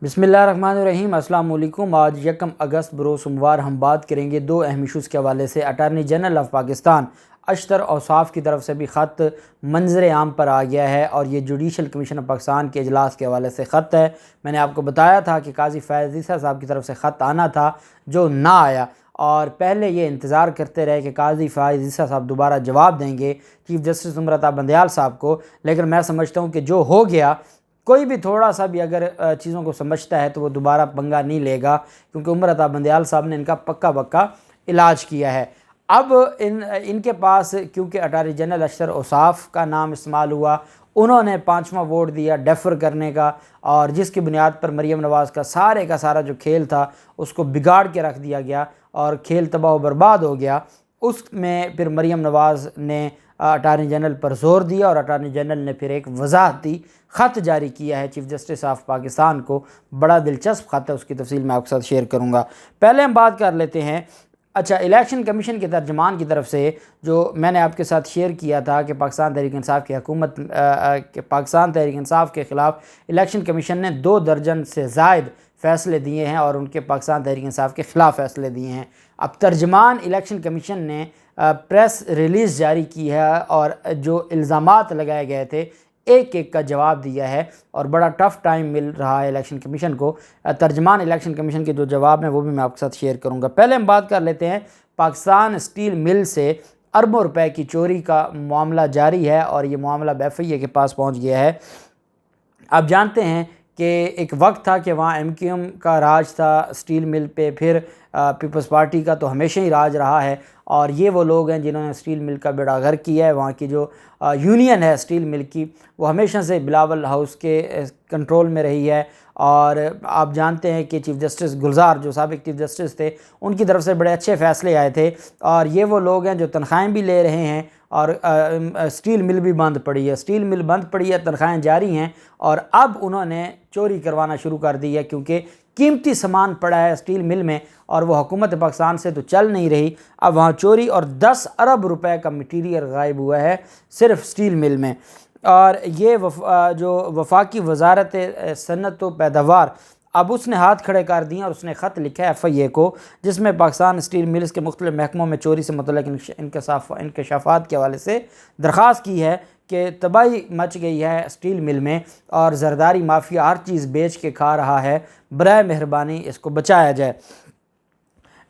बिस्मिल्लाहिर्रहमानिर्रहीम। अस्सलाम वालेकुम। आज 1 अगस्त बरोज़ सोमवार हम बात करेंगे दो अहम इशूज़ के हवाले से। Attorney general of Pakistan Ashtar Ausaf की तरफ से भी ख़त मंजर आम पर आ गया है और ये जुडिशल कमीशन ऑफ पाकिस्तान के इजलास के हवाले से ख़त है। मैंने आपको बताया था कि काजी फैज़ ईसा साहब की तरफ से ख़त आना था जो ना आया, और पहले ये इंतज़ार करते रहे कि काजी फैज़ ईसा साहब दोबारा जवाब देंगे चीफ़ जस्टिस उमर बंदयाल साहब को। लेकिन मैं समझता हूँ कि जो हो गया, कोई भी थोड़ा सा भी अगर चीज़ों को समझता है तो वो दोबारा पंगा नहीं लेगा, क्योंकि उमर बंदयाल साहब ने इनका पक्का इलाज किया है। अब इनके पास क्योंकि अटारनी जनरल अशतर औसाफ का नाम इस्तेमाल हुआ, उन्होंने 5वां वोट दिया डेफर करने का, और जिसकी बुनियाद पर मरीम नवाज़ का सारा जो खेल था उसको बिगाड़ के रख दिया गया और खेल तबाह बर्बाद हो गया। उसमें फिर मरीम नवाज़ ने अटारनी जनरल पर जोर दिया और अटारनी जनरल ने फिर एक वजाहती ख़त जारी किया है चीफ़ जस्टिस ऑफ पाकिस्तान को। बड़ा दिलचस्प ख़त है, उसकी तफसील मैं आपके साथ शेयर करूँगा। पहले हम बात कर लेते हैं इलेक्शन कमीशन के तर्जमान की तरफ से, जो मैंने आपके साथ शेयर किया था कि पाकिस्तान तहरीक इंसाफ की हुकूमत पाकिस्तान तहरीक इंसाफ के ख़िलाफ़ इलेक्शन कमीशन ने 2 दर्जन से ज़ायद फ़ैसले दिए हैं और उनके पाकिस्तान तहरीक इंसाफ के ख़िलाफ़ फ़ैसले दिए हैं। अब तर्जमान इलेक्शन कमीशन ने प्रेस रिलीज़ जारी की है और जो इल्ज़ामात लगाए गए थे एक एक का जवाब दिया है, और बड़ा टफ़ टाइम मिल रहा है इलेक्शन कमीशन को। तर्जमान इलेक्शन कमीशन के जो जवाब हैं वो भी मैं आपके साथ शेयर करूंगा। पहले हम बात कर लेते हैं पाकिस्तान स्टील मिल से अरबों रुपए की चोरी का मामला जारी है और ये मामला FIA के पास पहुंच गया है। आप जानते हैं कि एक वक्त था कि वहाँ MQM का राज था स्टील मिल पे, फिर पीपल्स पार्टी का तो हमेशा ही राज रहा है, और ये वो लोग हैं जिन्होंने स्टील मिल का बेड़ा गर्क किया है। वहाँ की जो यूनियन है स्टील मिल की, वो हमेशा से बिलावल हाउस के कंट्रोल में रही है। और आप जानते हैं कि चीफ़ जस्टिस गुलजार जो साबिक चीफ़ जस्टिस थे, उनकी तरफ से बड़े अच्छे फ़ैसले आए थे, और ये वो लोग हैं जो तनख्वाहें भी ले रहे हैं और स्टील मिल भी बंद पड़ी है। स्टील मिल बंद पड़ी है, तनख्वाहें जारी हैं, और अब उन्होंने चोरी करवाना शुरू कर दी है क्योंकि कीमती सामान पड़ा है स्टील मिल में और वो हुकूमत पाकिस्तान से तो चल नहीं रही। अब वहाँ चोरी और 10 अरब रुपए का मटीरियल गायब हुआ है सिर्फ स्टील मिल में। और ये जो वफाकी वजारत सनत व पैदावार, अब उसने हाथ खड़े कर दिए और उसने ख़त लिखा है FIA को, जिसमें पाकिस्तान स्टील मिल्स के मुख्तलिफ महकमों में चोरी से मुतल्लिक़ इंकशाफात के हवाले से दरख्वास्त की है कि तबाही मच गई है स्टील मिल में और जरदारी माफिया हर चीज़ बेच के खा रहा है, बराए मेहरबानी इसको बचाया जाए।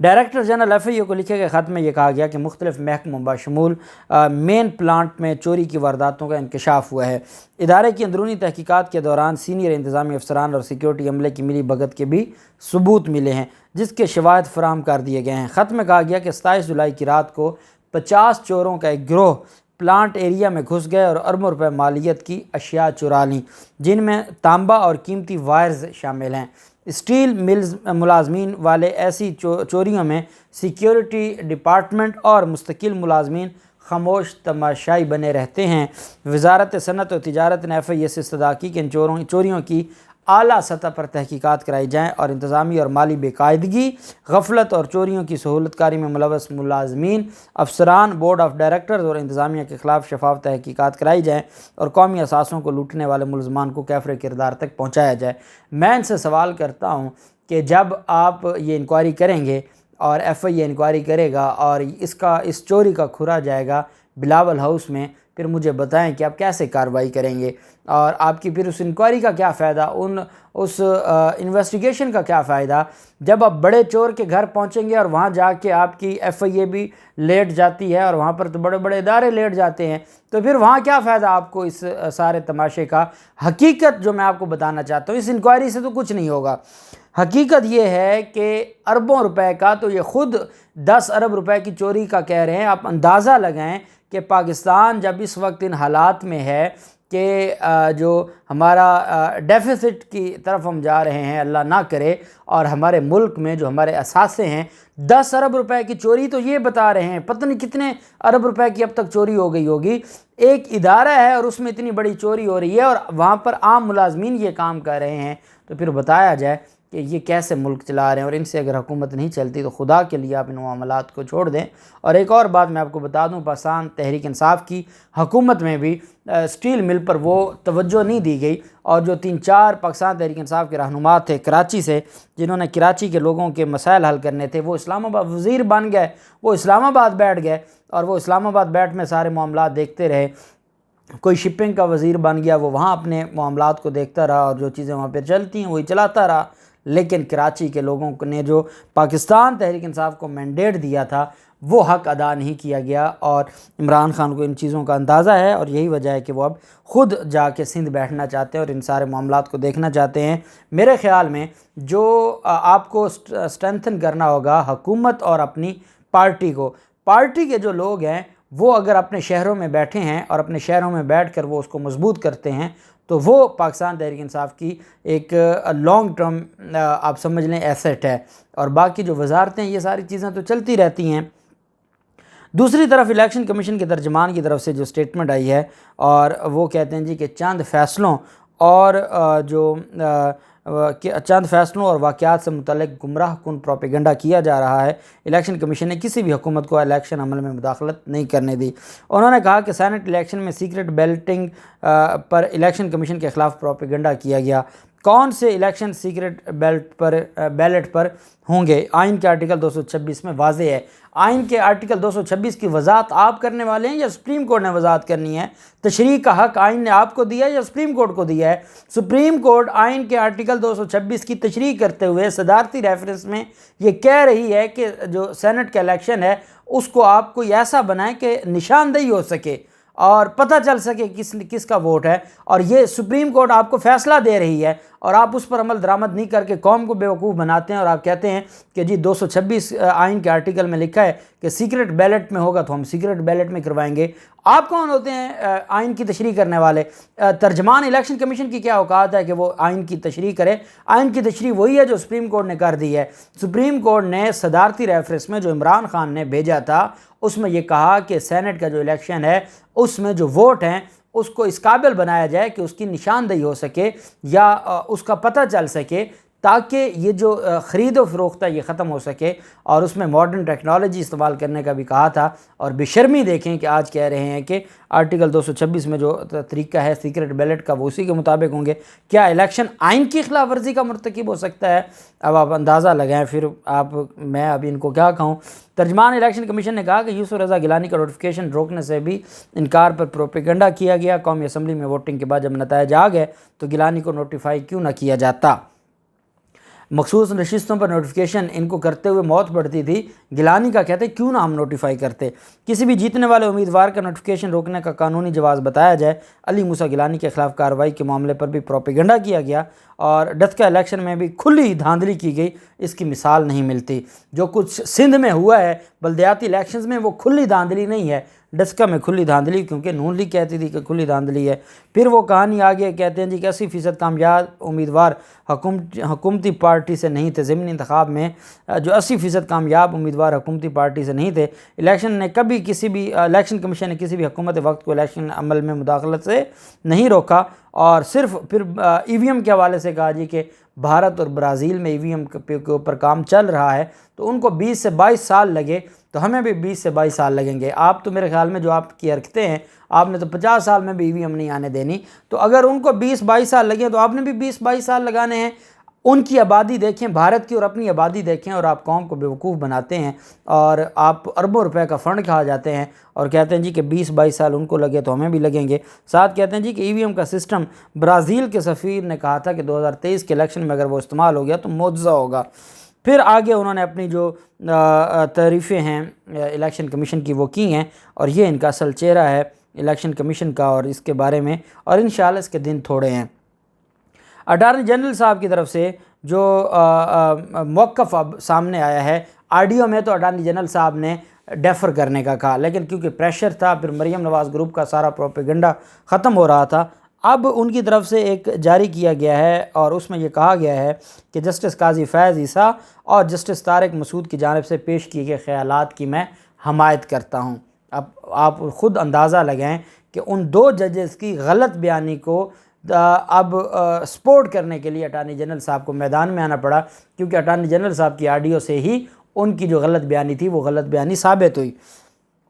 डायरेक्टर जनरल FIA को लिखे गए ख़त में यह कहा गया कि मुख्तलिफ महकमों बशमूल मेन प्लांट में चोरी की वारदातों का इंकशाफ हुआ है। इदारे की अंदरूनी तहकीकात के दौरान सीनियर इंतज़ामी अफसरान और सिक्योरिटी अमले की मिली भगत के भी सबूत मिले हैं, जिसके शवाहिद फराहम कर दिए गए हैं। ख़त में कहा गया कि 27 जुलाई की रात को 50 चोरों का एक गिरोह प्लांट एरिया में घुस गए और अरबों रुपए मालियत की अशिया चुरा लीं, जिनमें तांबा और कीमती वायर्स शामिल हैं। स्टील मिल्स मुलाजमीन वाले ऐसी चोरियों में सिक्योरिटी डिपार्टमेंट और मुस्तकिल मुलाजमीन खामोश तमाशाई बने रहते हैं। वजारत सनत और तिजारत ने FIA से इस्तदा की कि इन चोरियों की आला सतह पर तहकीकात कराई जाएँ और इंतज़ामी और माली बेकायदगी, गफलत और चोरियों की सहूलतकारी में मुलव्वस मुलाजमीन, अफसरान, बोर्ड ऑफ डायरेक्टर्स और इंतज़ामिया के ख़िलाफ़ शफाफ तहकीकात कराई जाएँ और कौमी असासों को लूटने वाले मुलज़मान को कैफ़रे किरदार तक पहुँचाया जाए। मैं इनसे सवाल करता हूँ कि जब आप ये इंक्वायरी करेंगे और FIA इंक्वायरी करेगा और इस चोरी का खुरा जाएगा बिलावल हाउस में, फिर मुझे बताएं कि आप कैसे कार्रवाई करेंगे और आपकी फिर उस इंक्वायरी का क्या फ़ायदा, उस इन्वेस्टिगेशन का क्या फ़ायदा, जब आप बड़े चोर के घर पहुंचेंगे और वहां जाके आपकी FIA भी लेट जाती है और वहां पर तो बड़े बड़े इदारे लेट जाते हैं, तो फिर वहां क्या फ़ायदा आपको इस सारे तमाशे का। हकीकत जो मैं आपको बताना चाहता हूँ, इस इंक्वायरी से तो कुछ नहीं होगा। हकीकत ये है कि अरबों रुपए का, तो ये ख़ुद 10 अरब रुपए की चोरी का कह रहे हैं। आप अंदाज़ा लगाएं कि पाकिस्तान जब इस वक्त इन हालात में है कि जो हमारा डेफिसिट की तरफ हम जा रहे हैं, अल्लाह ना करे, और हमारे मुल्क में जो हमारे असासे हैं 10 अरब रुपए की चोरी, तो ये बता रहे हैं पता नहीं कितने अरब रुपए की अब तक चोरी हो गई होगी। एक इदारा है और उसमें इतनी बड़ी चोरी हो रही है और वहाँ पर आम मुलाजमीन ये काम कर रहे हैं, तो फिर बताया जाए कि ये कैसे मुल्क चला रहे हैं और इनसे अगर हुकूमत नहीं चलती तो खुदा के लिए आप इन मामलात को छोड़ दें। और एक और बात मैं आपको बता दूं, पाकिस्तान तहरीक इंसाफ की हुकूमत में भी स्टील मिल पर वो तवज्जो नहीं दी गई, और जो 3-4 पाकिस्तान तहरीक इंसाफ के रहनुमा थे कराची से, जिन्होंने कराची के लोगों के मसाइल हल करने थे, वो इस्लामाबाद वज़ीर बन गए, वो इस्लामाबाद बैठ गए और वो इस्लामाबाद बैठ में सारे मामलात देखते रहे। कोई शिपिंग का वज़ीर बन गया, वो वहाँ अपने मामलात को देखता रहा और जो चीज़ें वहाँ पर चलती हैं वही चलाता रहा। लेकिन कराची के लोगों ने जो पाकिस्तान तहरीक इंसाफ को मैंडेट दिया था वो हक़ अदा नहीं किया गया, और इमरान खान को इन चीज़ों का अंदाज़ा है और यही वजह है कि वो अब ख़ुद जाके सिंध बैठना चाहते हैं और इन सारे मामलात को देखना चाहते हैं। मेरे ख़्याल में जो आपको स्ट्रेंथन करना होगा हुकूमत और अपनी पार्टी को, पार्टी के जो लोग हैं वो अगर अपने शहरों में बैठे हैं और अपने शहरों में बैठकर वो उसको मजबूत करते हैं तो वो पाकिस्तान तहरीक इंसाफ की एक लॉन्ग टर्म आप समझ लें एसेट है। और बाकी जो वजारतें ये सारी चीज़ें तो चलती रहती हैं। दूसरी तरफ इलेक्शन कमीशन के तर्जमान की तरफ से जो स्टेटमेंट आई है और वो कहते हैं जी कि चंद फ़ैसलों और चंद फ़ैसलों और वाक़यात से मुतल्लिक़ गुमराह कुन प्रोपेगेंडा किया जा रहा है। इलेक्शन कमीशन ने किसी भी हुकूमत को इलेक्शन अमल में मुदाखलत नहीं करने दी। उन्होंने कहा कि सेनेट इलेक्शन में सीक्रेट बैलेटिंग पर इलेक्शन कमीशन के ख़िलाफ़ प्रोपेगेंडा किया गया। कौन से इलेक्शन सीक्रेट बैलेट पर होंगे, आइन के आर्टिकल 226 में वाज़ेह है। आइन के आर्टिकल 226 की वजाहत आप करने वाले हैं या सुप्रीम कोर्ट ने वजाहत करनी है? तशरीह का हक़ आइन ने आपको दिया है या सुप्रीम कोर्ट को दिया है? सुप्रीम कोर्ट आइन के आर्टिकल 226 की तशरीह करते हुए सदारती रेफरेंस में ये कह रही है कि जो सेनेट का इलेक्शन है उसको आप कोई ऐसा बनाएं कि निशानदेही हो सके और पता चल सके किसका वोट है, और ये सुप्रीम कोर्ट आपको फ़ैसला दे रही है और आप उस पर अमल दरामद नहीं करके कौम को बेवकूफ़ बनाते हैं और आप कहते हैं कि जी 226 आइन के आर्टिकल में लिखा है कि सीक्रेट बैलेट में होगा तो हम सीक्रेट बैलेट में करवाएंगे। आप कौन होते हैं आइन की तशरीह करने वाले? तर्जमान इलेक्शन कमीशन की क्या औकात है कि वो आइन की तशरीह करे? आइन की तशरीह वही है जो सुप्रीम कोर्ट ने कर दी है। सुप्रीम कोर्ट ने सदारती रेफरेंस में जो इमरान खान ने भेजा था उसमें यह कहा कि सेनेट का जो इलेक्शन है उसमें जो वोट हैं उसको इस काबिल बनाया जाए कि उसकी निशानदेही हो सके या उसका पता चल सके, ताकि ये जो ख़रीद व फ़रोख्त है ये ख़त्म हो सके। और उसमें मॉडर्न टेक्नोलॉजी इस्तेमाल करने का भी कहा था। और बेशर्मी देखें कि आज कह रहे हैं कि आर्टिकल 226 में जो तरीका है सीक्रेट बैलेट का वो उसी के मुताबिक होंगे। क्या इलेक्शन आइन की खिलाफ वर्जी का मर्तकिब हो सकता है? अब आप अंदाज़ा लगाएं, फिर मैं अभी इनको क्या कहूँ। तर्जमान इलेक्शन कमीशन ने कहा कि यूसुफ रज़ा गिलानी का नोटिफिकेशन रोकने से भी इनकार पर प्रोपेगेंडा किया गया। कौमी असम्बली में वोटिंग के बाद जब नताइज आ गए तो गिलानी को नोटिफाई क्यों ना किया जाता। मखसूस नशिस्तों पर नोटिफिकेशन इनको करते हुए मौत पड़ती थी। गिलानी का कहते क्यों ना हम नोटिफाई करते। किसी भी जीतने वाले उम्मीदवार का नोटिफिकेशन रोकने का कानूनी जवाज़ बताया जाए। अली मूसा गिलानी के ख़िलाफ़ कार्रवाई के मामले पर भी प्रोपेगेंडा किया गया और डस्का इलेक्शन में भी खुली धांधली की गई। इसकी मिसाल नहीं मिलती। जो कुछ सिंध में हुआ है बल्दियाती इलेक्शंस में वो खुली धांधली नहीं है, डस्का में खुली धांधली, क्योंकि नून लीग कहती थी कि खुली धांधली है। फिर वो कहानी आगे कहते हैं जी कि 80% कामयाब उम्मीदवार हुकूमती पार्टी से नहीं थे। ज़मीनी इंतखाब में जो 80% कामयाब उम्मीदवार हुकूमती पार्टी से नहीं थे। इलेक्शन कमीशन ने किसी भी हुकूमत वक्त को इलेक्शन अमल में मुदाखलत से नहीं रोका। और सिर्फ फिर EVM के हवाले से कहा जी कि भारत और ब्राज़ील में EVM के ऊपर काम चल रहा है, तो उनको 20 से 22 साल लगे तो हमें भी 20 से 22 साल लगेंगे। आप तो मेरे ख्याल में जो आपकी हरकतें हैं आपने तो 50 साल में भी EVM नहीं आने देनी, तो अगर उनको 20-22 साल लगे तो आपने भी 20-22 साल लगाने हैं। उनकी आबादी देखें भारत की और अपनी आबादी देखें और आप कौम को बेवकूफ़ बनाते हैं और आप अरबों रुपए का फ़ंड खा जाते हैं और कहते हैं जी कि 20-22 साल उनको लगे तो हमें भी लगेंगे। साथ कहते हैं जी कि EVM का सिस्टम ब्राज़ील के सफ़ीर ने कहा था कि 2023 के इलेक्शन में अगर वो इस्तेमाल हो गया तो मुआवजा होगा। फिर आगे उन्होंने अपनी जो तारीफ़ें हैं इलेक्शन कमीशन की वो की हैं और ये इनका असल चेहरा है इलेक्शन कमीशन का और इसके बारे में, और इंशाल्लाह इसके दिन थोड़े हैं। अटार्नी जनरल साहब की तरफ से जो मौक़िफ़ अब सामने आया है, आडियो में तो अटार्नी जनरल साहब ने डेफर करने का कहा, लेकिन क्योंकि प्रेशर था, फिर मरियम नवाज़ ग्रुप का सारा प्रोपेगेंडा ख़त्म हो रहा था, अब उनकी तरफ से एक जारी किया गया है और उसमें यह कहा गया है कि जस्टिस काजी फैज़ ईसा और जस्टिस तारिक मसूद की जानिब से पेश किए गए ख़यालात की मैं हमायत करता हूँ। अब आप ख़ुद अंदाज़ा लगाएं कि उन दो जजेस की गलत बयानी को अब सपोर्ट करने के लिए अटार्नी जनरल साहब को मैदान में आना पड़ा, क्योंकि अटार्नी जनरल साहब की ऑडियो से ही उनकी जो गलत बयानी थी वो गलत बयानी साबित हुई।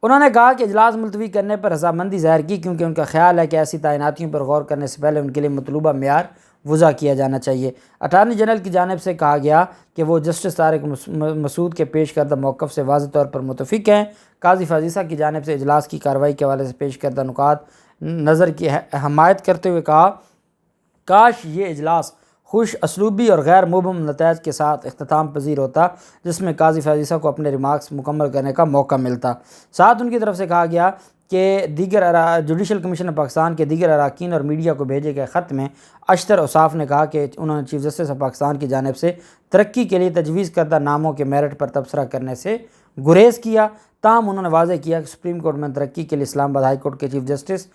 उन्होंने कहा कि इजलास मुलतवी करने पर रजामंदी ज़ाहिर की, क्योंकि उनका ख्याल है कि ऐसी तैनातियों पर गौर करने से पहले उनके लिए मतलूबा मेयार वज़ा किया जाना चाहिए। अटार्नी जनरल की जानिब से कहा गया कि वो जस्टिस तारिक मसूद के पेश करदा मौक़िफ़ से वाज़ेह तौर पर मुतफ़िक़ हैं। काजी फ़ाज़िसा की जानिब से इजलास की कार्रवाई के हवाले से पेश करदा नुकात नज़र की हमायत करते हुए कहा, काश ये इजलास खुश असलूबी और गैर मुबहम नताइज के साथ इख्तिताम पजीर होता, जिसमें काजी फ़ाज़िसा को अपने रिमार्क्स मुकम्मल करने का मौका मिलता। साथ उनकी तरफ से कहा गया कि दीगर जुडिशल कमीशन ऑफ पाकिस्तान के दीगर अरकान और मीडिया को भेजे गए ख़त में अशतर औसाफ ने कहा कि उन्होंने चीफ जस्टिस ऑफ पाकिस्तान की जानिब से तरक्की के लिए तजवीज़ करदा नामों के मेरिट पर तबसरा करने से गुरेज़ किया। ताहम उन्होंने वाज़ेह किया कि सुप्रीम कोर्ट में तरक्की के लिए इस्लामाबाद हाई कोर्ट के चीफ जस्टिस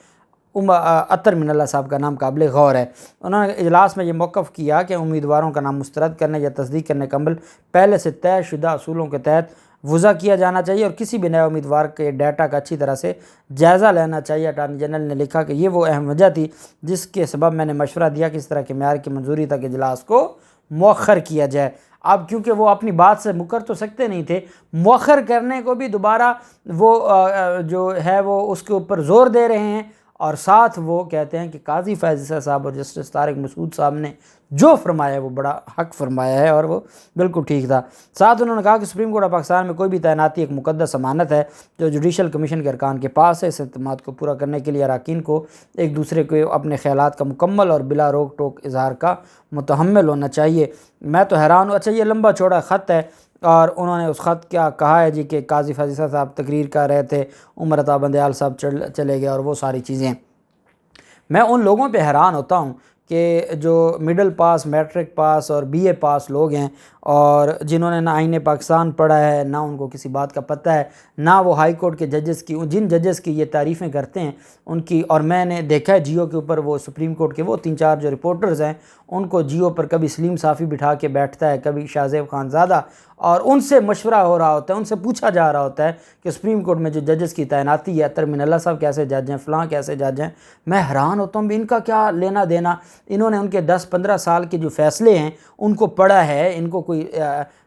अतर मिनल्ला साहब का नाम काबिल गौर है। उन्होंने इजलास में यह मौक़िफ़ किया कि उम्मीदवारों का नाम मुस्तरद करने या तस्दीक करने का अमल पहले से तयशुदा असूलों के तहत वज़ा किया जाना चाहिए और किसी भी नए उम्मीदवार के डाटा का अच्छी तरह से जायज़ा लेना चाहिए। अटार्नी जनरल ने लिखा कि ये वो अहम वजह थी जिसके सबब मैंने मशवरा दिया कि इस तरह के मेयार की मंजूरी तक इजलास को मौखर किया जाए। अब क्योंकि वो अपनी बात से मुकर तो सकते नहीं थे, मौखर करने को भी दोबारा वो जो है वो उसके ऊपर ज़ोर दे रहे हैं और साथ वो कहते हैं कि काजी फ़ाज़िसा साहब और जस्टिस तारिक मसूद साहब ने जो फरमाया वो बड़ा हक फरमाया है और वो बिल्कुल ठीक था। साथ उन्होंने कहा कि सुप्रीम कोर्ट ऑफ पाकिस्तान में कोई भी तैनाती एक मुक़द्दस अमानत है जो जुडिशल कमीशन के अरकान के पास है। इस इत्मीनान को पूरा करने के लिए अरकान को एक दूसरे को अपने ख्यालात का मुकम्मल और बिला रोक टोक इजहार का मुतहम्मिल होना चाहिए। मैं तो हैरान हूँ। अच्छा, ये लंबा चौड़ा ख़त है और उन्होंने उस ख़त क्या कहा है जी कि काजी फ़ाज़िसा साहब तकरीर कर रहे थे, उमर अता बंदयाल साहब चले गए और वो सारी चीज़ें। मैं उन लोगों पे हैरान होता हूँ कि जो मिडिल पास, मैट्रिक पास और बीए पास लोग हैं और जिन्होंने ना आईने पाकिस्तान पढ़ा है, ना उनको किसी बात का पता है, ना वो हाई कोर्ट के जजेस की, जिन जजेस की ये तारीफ़ें करते हैं उनकी, और मैंने देखा है जियो के ऊपर वो सुप्रीम कोर्ट के वो 3-4 जो रिपोर्टर्स हैं उनको जियो पर कभी सलीम साफ़ी बिठा के बैठता है, कभी शाहज़ेब खानज़ादा, और उनसे मशवरा हो रहा होता है, उनसे पूछा जा रहा होता है कि सुप्रीम कोर्ट में जो जजेस की तैनाती है, अतर मिनल्ला साहब कैसे जज हैं, फ़लाँ कैसे जज हैं। मैं हैरान होता हूँ, इनका क्या लेना देना। इन्होंने उनके 10-15 साल के जो फ़ैसले हैं उनको पढ़ा है, इनको कोई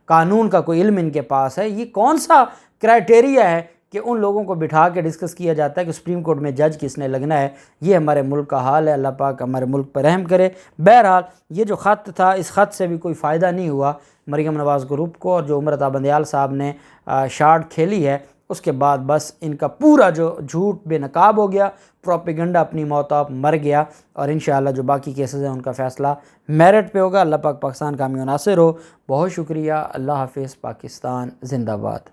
कानून का कोई इल्म इनके पास है। ये कौन सा क्राइटेरिया है कि उन लोगों को बिठा के डिस्कस किया जाता है कि सुप्रीम कोर्ट में जज किसने लगना है। ये हमारे मुल्क का हाल है। अल्लाह पाक हमारे मुल्क पर रहम करे। बहरहाल ये जो ख़त था, इस ख़त से भी कोई फ़ायदा नहीं हुआ मरीम नवाज़ ग्रुप को, और जो उमर अता बंदयाल साहब ने शार्ट खेली है उसके बाद बस इनका पूरा जो झूठ बेनकाब हो गया, प्रोपेगेंडा अपनी मौत आप मर गया, और इंशाअल्लाह जो बाकी केसेस हैं उनका फ़ैसला मेरिट पे होगा। अल्लाह पाक पाकिस्तान का हामी नासिर हो। बहुत शुक्रिया। अल्लाह हाफ़िज़। पाकिस्तान ज़िंदाबाद।